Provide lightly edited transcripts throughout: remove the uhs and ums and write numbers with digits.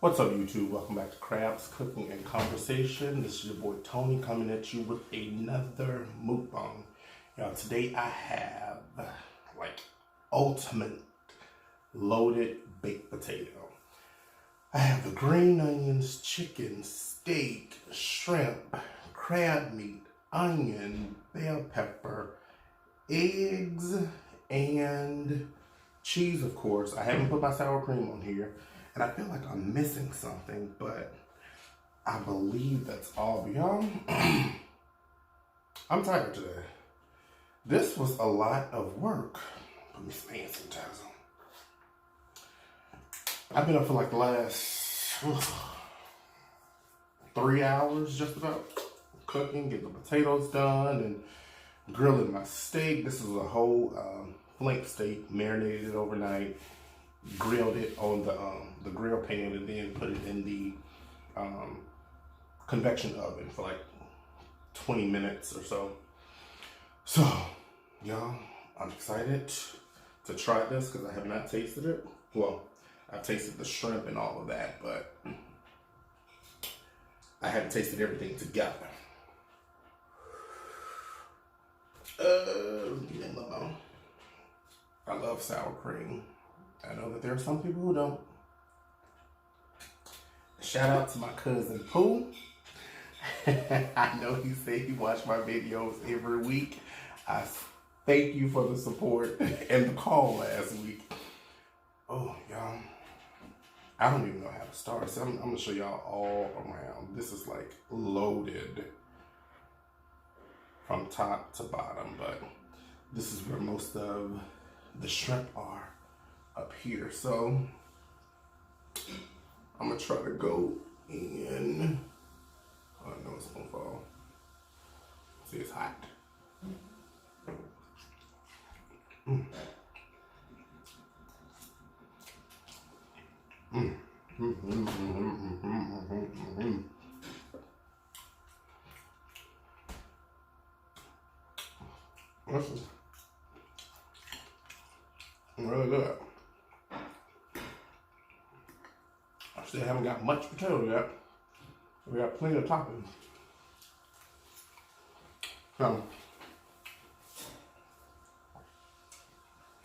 What's up, YouTube? Welcome back to Crabs Cooking and Conversation. This is your boy Tony coming at you with another mukbang. Y'all, today I have ultimate loaded baked potato. I have the green onions, chicken, steak, shrimp, crab meat, onion, bell pepper, eggs, and cheese, of course. I haven't put my sour cream on here. And I feel like I'm missing something, but I believe that's all. Y'all, I'm tired today. This was a lot of work. Put me some hand sanitizer on. I've been up for like the last 3 hours just about cooking, getting the potatoes done, and grilling my steak. This is a whole flank steak, marinated overnight. Grilled it on the grill pan and then put it in the convection oven for like 20 minutes or so. So, y'all, I'm excited to try this because I have not tasted it. Well, I've tasted the shrimp and all of that, but I haven't tasted everything together. I love sour cream. I know that there are some people who don't. Shout out to my cousin Pooh. I know he said he watched my videos every week. I thank you for the support and the call last week. Oh, y'all. I don't even know how to start. So I'm going to show y'all all around. This is like loaded from top to bottom, but this is where most of the shrimp are. Up here, so I'm gonna try to go in. Oh, I know it's gonna fall. See, it's hot. This is really good. I still haven't got much potato yet. We got plenty of toppings. So,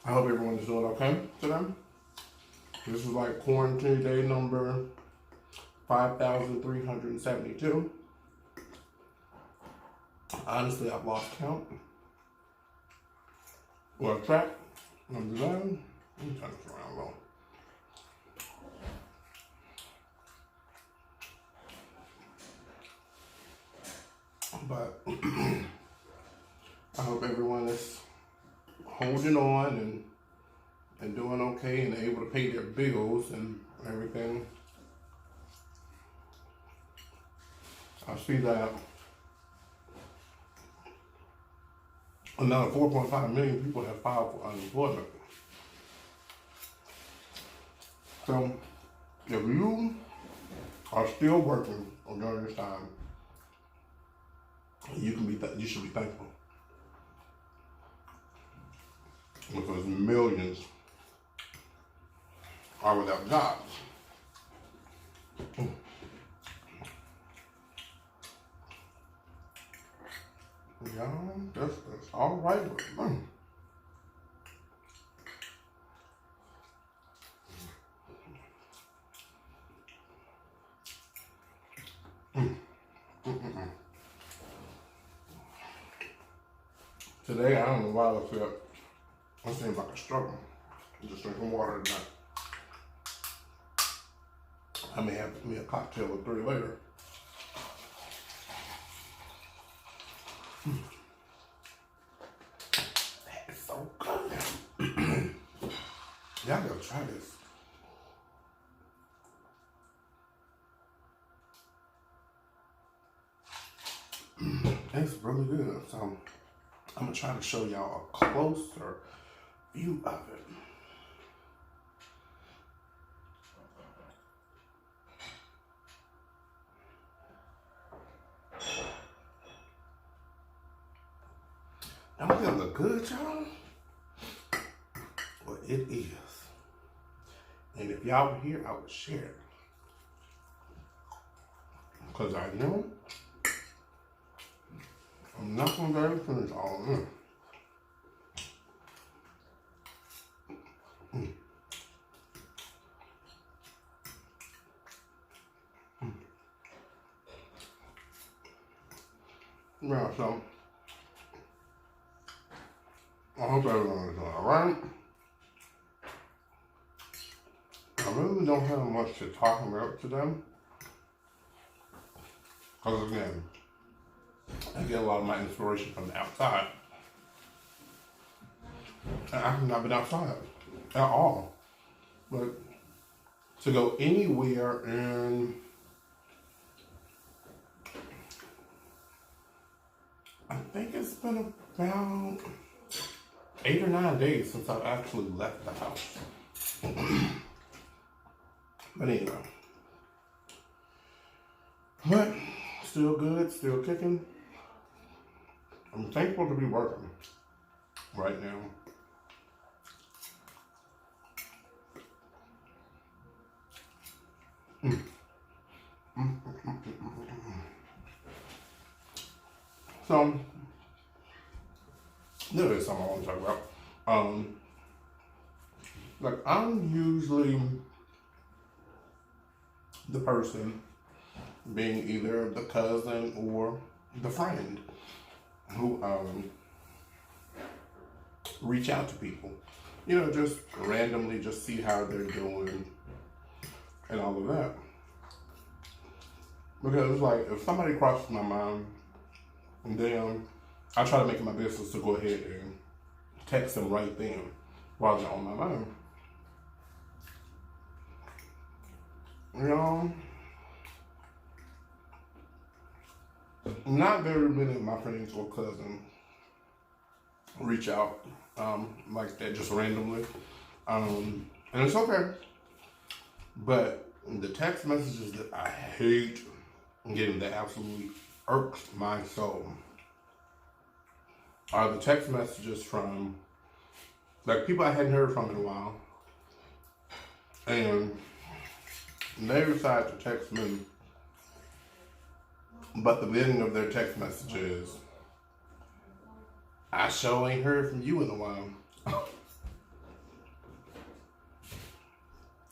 I hope everyone is doing okay today. This is like quarantine day number 5,372. Honestly, I've lost count. Well, track. I'm done. Let me turn this around low. But I hope everyone is holding on and doing okay and able to pay their bills and everything. I see that another 4.5 million people have filed for unemployment. So if you are still working during this time, you should be thankful, because millions are without jobs. Yeah, that's all right with me. Today, I don't know why I seem like a struggle. I'm just drinking water tonight. I may have me a cocktail or 3 later. That is so good. Y'all gotta try this. It's really good. So I'm gonna try to show y'all a closer view of it. Don't that look good, y'all? Well, it is. And if y'all were here, I would share it. because I know I'm not going to be able to finish all of them. Yeah, so I hope everyone is doing alright. I really don't have much to talk about today. Because again, I get a lot of my inspiration from the outside. And I have not been outside at all. But to go anywhere in, I think it's been about 8 or 9 days since I've actually left the house. But anyway. But still good, still kicking. I'm thankful to be working right now. So, there is something I want to talk about. Like, I'm usually the person being either the cousin or the friend who reach out to people. You know, just randomly just see how they're doing and all of that. Because it's like, if somebody crosses my mind, then I try to make it my business to go ahead and text them right then while they're on my mind. You know, not very many of my friends or cousins reach out like that just randomly. And it's okay. But the text messages that I hate getting, that absolutely irks my soul, are the text messages from like people I hadn't heard from in a while. And they decide to text me, but the beginning of their text message is, I sure ain't heard from you in a while.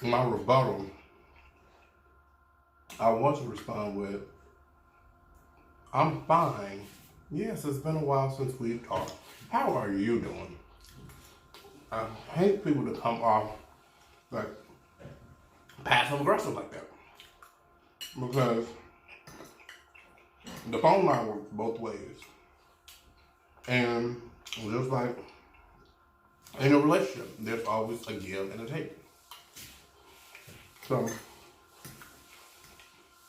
My rebuttal, I want to respond with, I'm fine. Yes, it's been a while since we've talked. How are you doing? I hate people to come off like passive aggressive like that. Because the phone line works both ways. And just like in a relationship, there's always a give and a take. So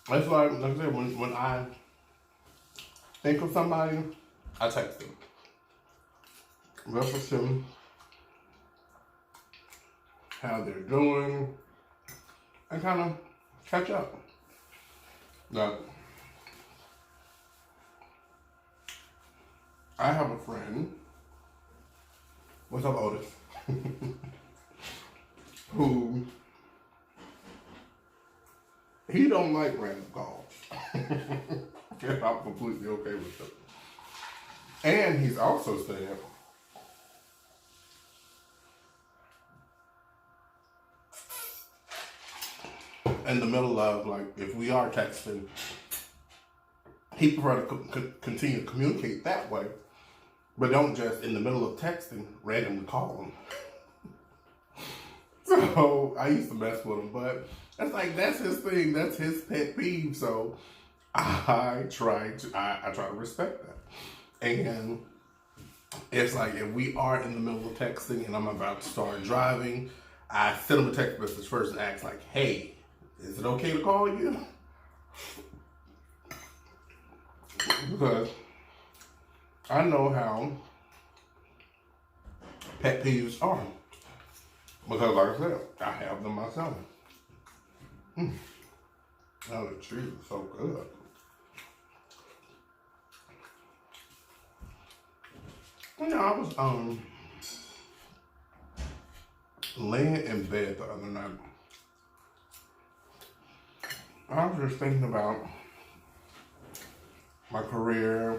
that's like I said, when I think of somebody, I text them. Reference them, how they're doing, and kind of catch up. Now, I have a friend, what's up, Otis, who, he don't like random calls. And I'm completely okay with it. And he's also said, in the middle of, like, if we are texting, he prefer to continue to communicate that way, but don't just in the middle of texting randomly call him. So I used to mess with him, but it's like that's his thing, that's his pet peeve. So I try to respect that. And it's like if we are in the middle of texting and I'm about to start driving, I send him a text message first and ask like, hey, is it okay to call you? Because I know how pet peeves are. Because like I said, I have them myself. Oh, the cheese is so good. You know, I was laying in bed the other night. I was just thinking about my career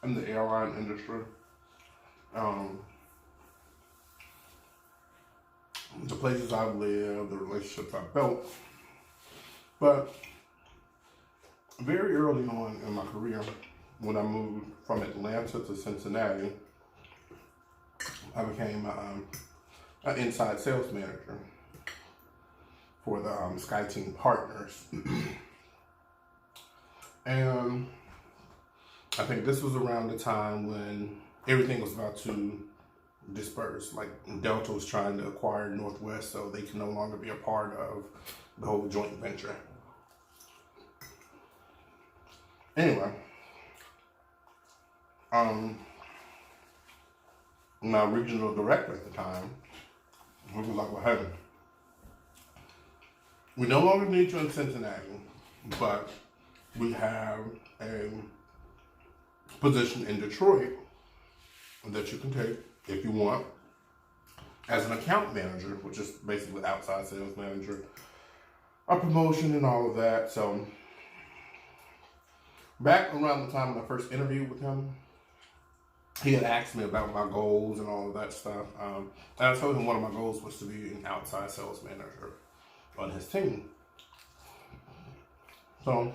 in the airline industry, the places I've lived, the relationships I've built. But very early on in my career, when I moved from Atlanta to Cincinnati, I became an inside sales manager for the SkyTeam partners. And I think this was around the time when everything was about to disperse. Like Delta was trying to acquire Northwest, so they can no longer be a part of the whole joint venture. Anyway, my regional director at the time, we was like, well, hey, we no longer need you in Cincinnati, but we have a position in Detroit that you can take if you want as an account manager, which is basically outside sales manager, a promotion and all of that. So back around the time when I first interviewed with him, he had asked me about my goals and all of that stuff. And I told him one of my goals was to be an outside sales manager on his team. So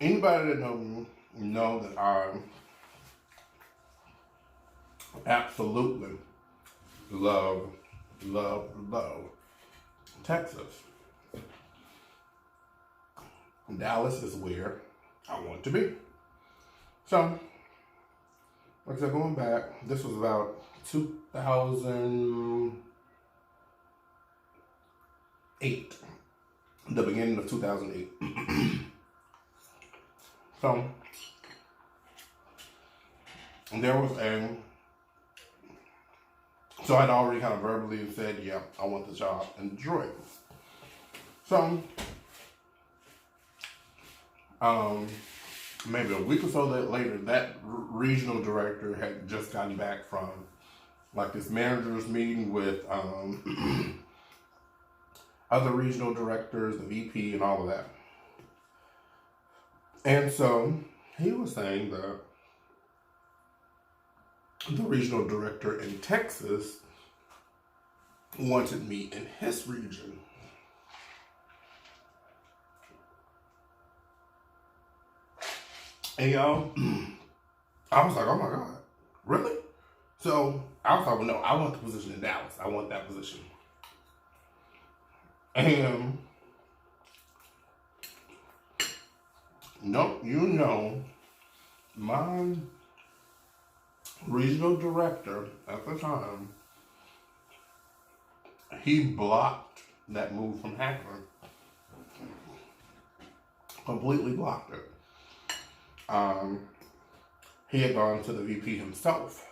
anybody that knows me know that I absolutely love Texas. Dallas is where I want to be. So, like I said, going back, this was about 2008, the beginning of 2008. So, so I'd already kind of verbally said, yeah, I want the job in Detroit. So, maybe a week or so later, that regional director had just gotten back from like this manager's meeting with other regional directors, the VP and all of that. And so he was saying that the regional director in Texas wanted me in his region. And y'all, I was like, oh my God, really? So I was like, well, no, I want the position in Dallas. I want that position. And my regional director at the time, he blocked that move from happening. Completely blocked it. He had gone to the VP himself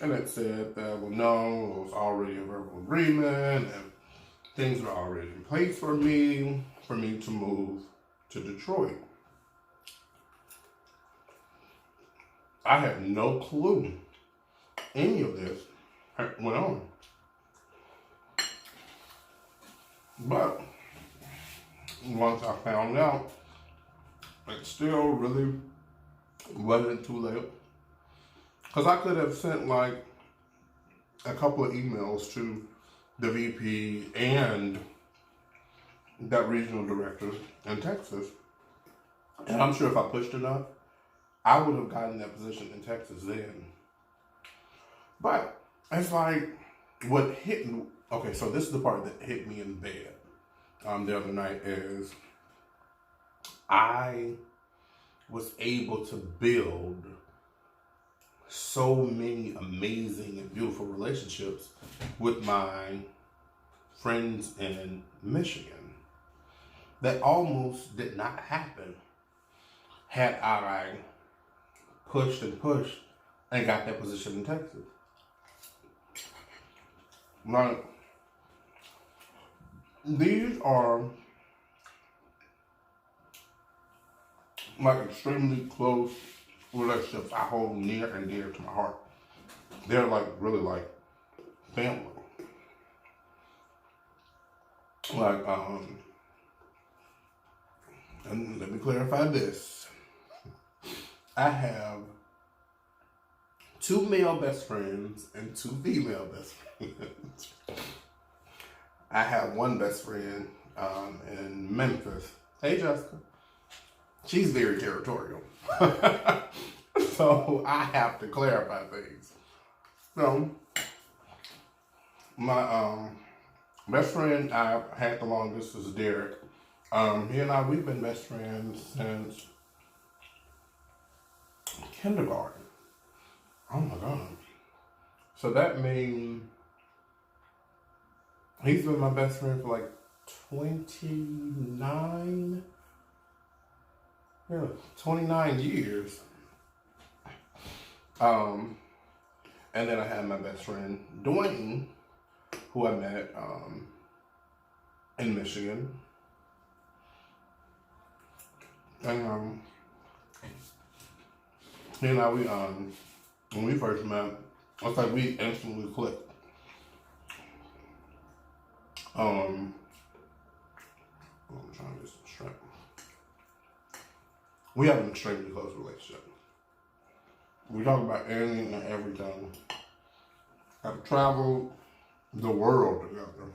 and had said that, well, no, it was already a verbal agreement and things were already in place for me to move to Detroit. I had no clue any of this went on. But once I found out, it still really wasn't too late. Because I could have sent like a couple of emails to the VP and that regional director in Texas. And I'm sure if I pushed enough, I would have gotten that position in Texas then. But it's like what hit me. Okay, so this is the part that hit me in bed the other night is I was able to build so many amazing and beautiful relationships with my friends in Michigan that almost did not happen had I pushed and pushed and got that position in Texas. Now, these are like extremely close relationships I hold near and dear to my heart. They're like really like family. Like And let me clarify this. I have 2 male best friends and 2 female best friends. I have one best friend in Memphis. Hey, Jessica. She's very territorial. So I have to clarify things. So my best friend I had the longest is Derek. He and I, we've been best friends since kindergarten. Oh my God. So that means he's been my best friend for like 29 years. And then I had my best friend Dwayne, who I met in Michigan. And he and I, when we first met, it's like we instantly clicked. I'm trying to get some shrimp. We have an extremely close relationship. We talk about anything and everything. Have traveled the world together.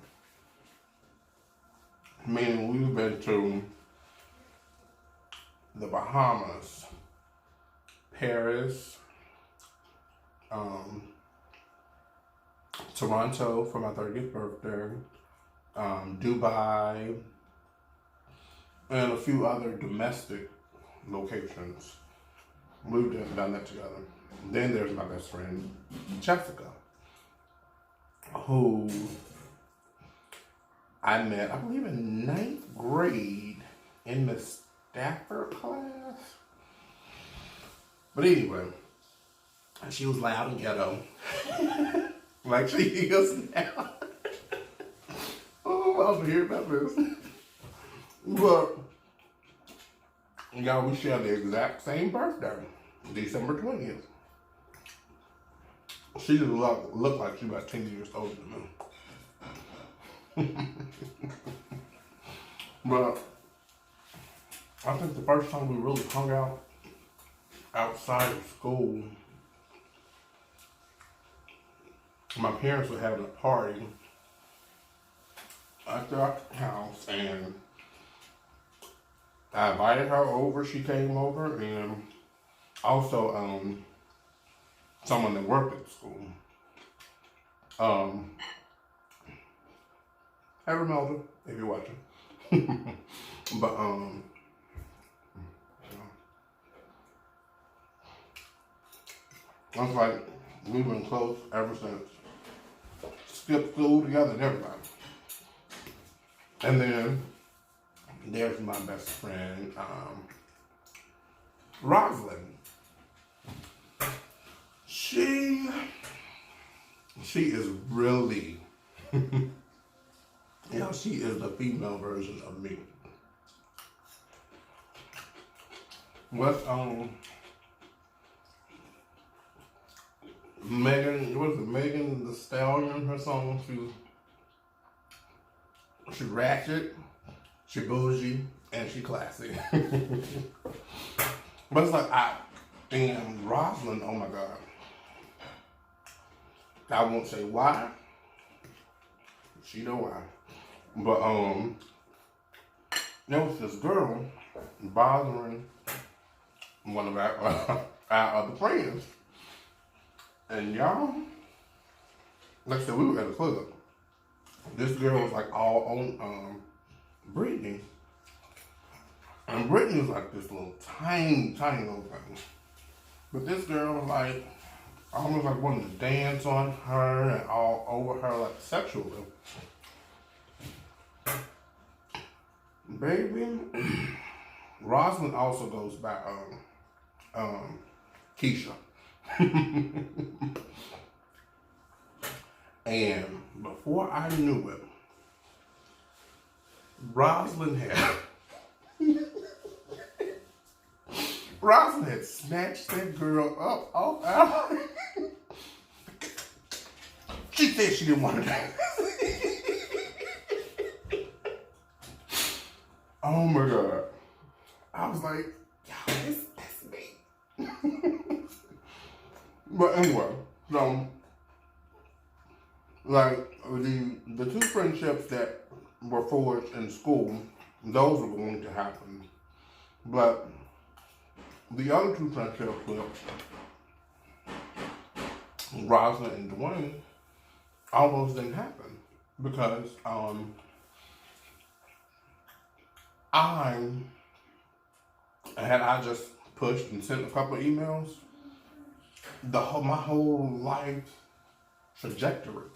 Meaning we've been to the Bahamas, Paris, Toronto for my 30th birthday, Dubai, and a few other domestic locations. We've done that together. Then there's my best friend, Jessica, who I met, I believe, in 9th grade in the Stafford class. But anyway, she was loud and ghetto, like she is now. Oh, I was hearing about this. But, y'all, we share the exact same birthday, December 20th. She just looked like she was about 10 years older than me. But I think the first time we really hung out outside of school, my parents were having a party at their house, and I invited her over. She came over, and also someone that worked at the school. Hey, Romelda, if you're watching. But I was like, we've been close ever since. Skipped school together and everything. And then there's my best friend, Rosalind. She is really, she is the female version of me. What's Megan? What is it? Megan the Stallion? Her song. She ratchet, she bougie, and she classy. But it's like and Rosalind. Oh my God. I won't say why. She know why. But there was this girl bothering one of our other friends. And y'all, like I said, we were at a club. This girl was like all on Brittany. And Brittany was like this little tiny little thing. But this girl was like, almost like wanted to dance on her and all over her like sexually. Baby, Rosalind also goes by Keisha. And before I knew it, Rosalind had snatched that girl up off out. She said she didn't want to dance. Oh my God. I was like, yo, that's me. But anyway, so, like, the two friendships that were forged in school, those are going to happen. But the other two friendships with Rosalind and Dwayne almost didn't happen because had I just pushed and sent a couple of emails, my whole life trajectory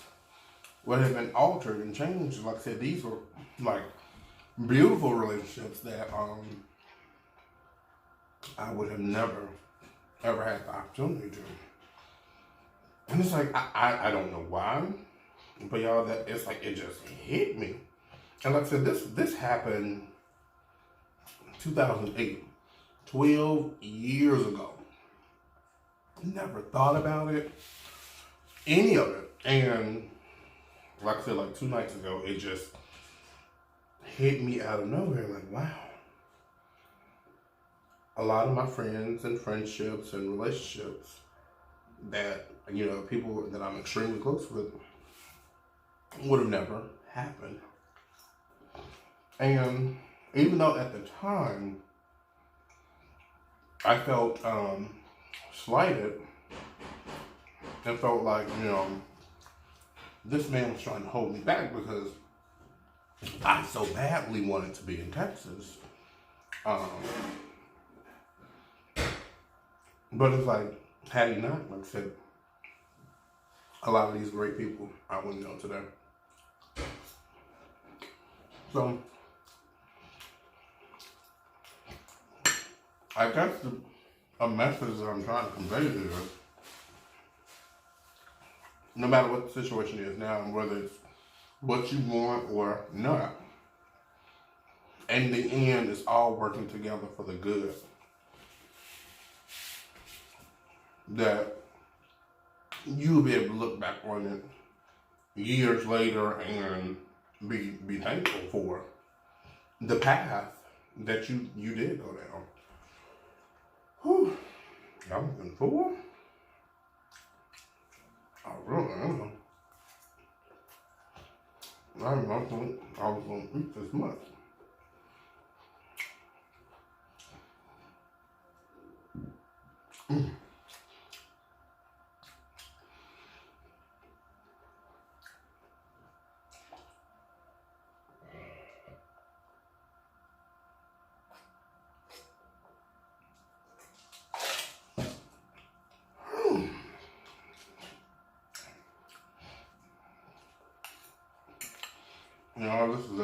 would have been altered and changed. Like I said, these were like beautiful relationships that I would have never ever had the opportunity to. And it's like I don't know why, but y'all, that it's like it just hit me. And like I said, this happened 2008, 12 years ago. Never thought about it, any of it. And like I said, like 2 nights ago, it just hit me out of nowhere. Like, wow. A lot of my friends and friendships and relationships that, you know, people that I'm extremely close with would have never happened. And even though at the time I felt slighted and felt like, you know, this man was trying to hold me back because I so badly wanted to be in Texas. But it's like, had he not, like I said, a lot of these great people I wouldn't know today. So, I guess a message that I'm trying to convey is, no matter what the situation is now, and whether it's what you want or not, in the end, it's all working together for the good. That you'll be able to look back on it years later and be thankful for the path that you did go down. Whew. I'm looking full. I really am. I didn't know I was going to eat this much. You know, this is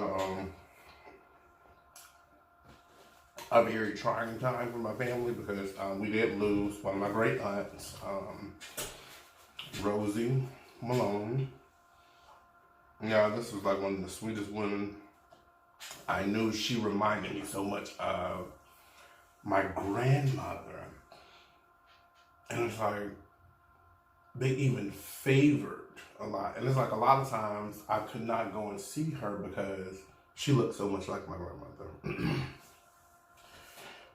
a very trying time for my family because we did lose one of my great aunts, Rosie Malone. Yeah, this was like one of the sweetest women I knew. She reminded me so much of my grandmother. And it's like, they even favored a lot. And it's like a lot of times I could not go and see her because she looked so much like my grandmother.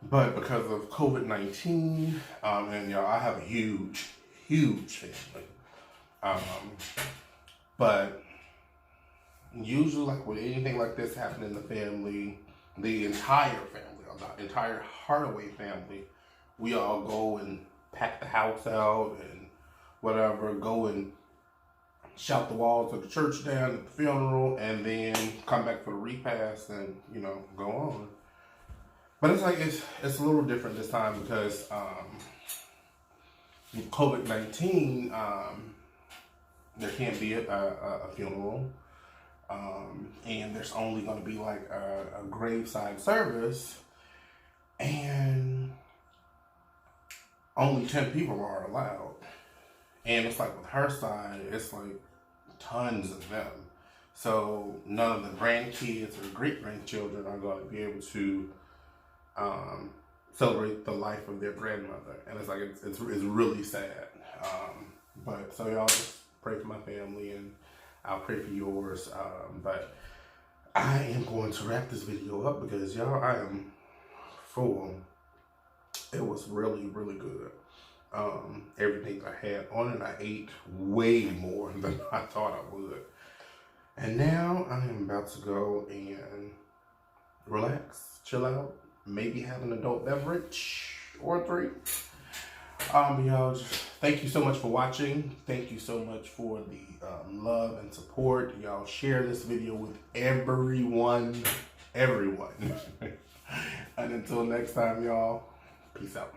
But because of COVID-19, and y'all, I have a huge family. But usually, like with anything like this happening in the family, the entire family, or the entire Hardaway family, we all go and pack the house out and whatever, go and shout the walls of the church down at the funeral, and then come back for the repast and, you know, go on. But it's like, it's a little different this time because with COVID-19, there can't be a funeral. And there's only going to be like a graveside service, and only 10 people are allowed. And it's like with her side, it's like tons of them. So none of the grandkids or great grandchildren are going to be able to celebrate the life of their grandmother. And it's like, it's really sad. But so y'all just pray for my family, and I'll pray for yours. But I am going to wrap this video up because y'all, I am full. It was really, really good. Everything I had on it, I ate way more than I thought I would. And now I am about to go and relax, chill out, maybe have an adult beverage or 3. Y'all, thank you so much for watching. Thank you so much for the love and support. Y'all share this video with everyone. And until next time, y'all, peace out.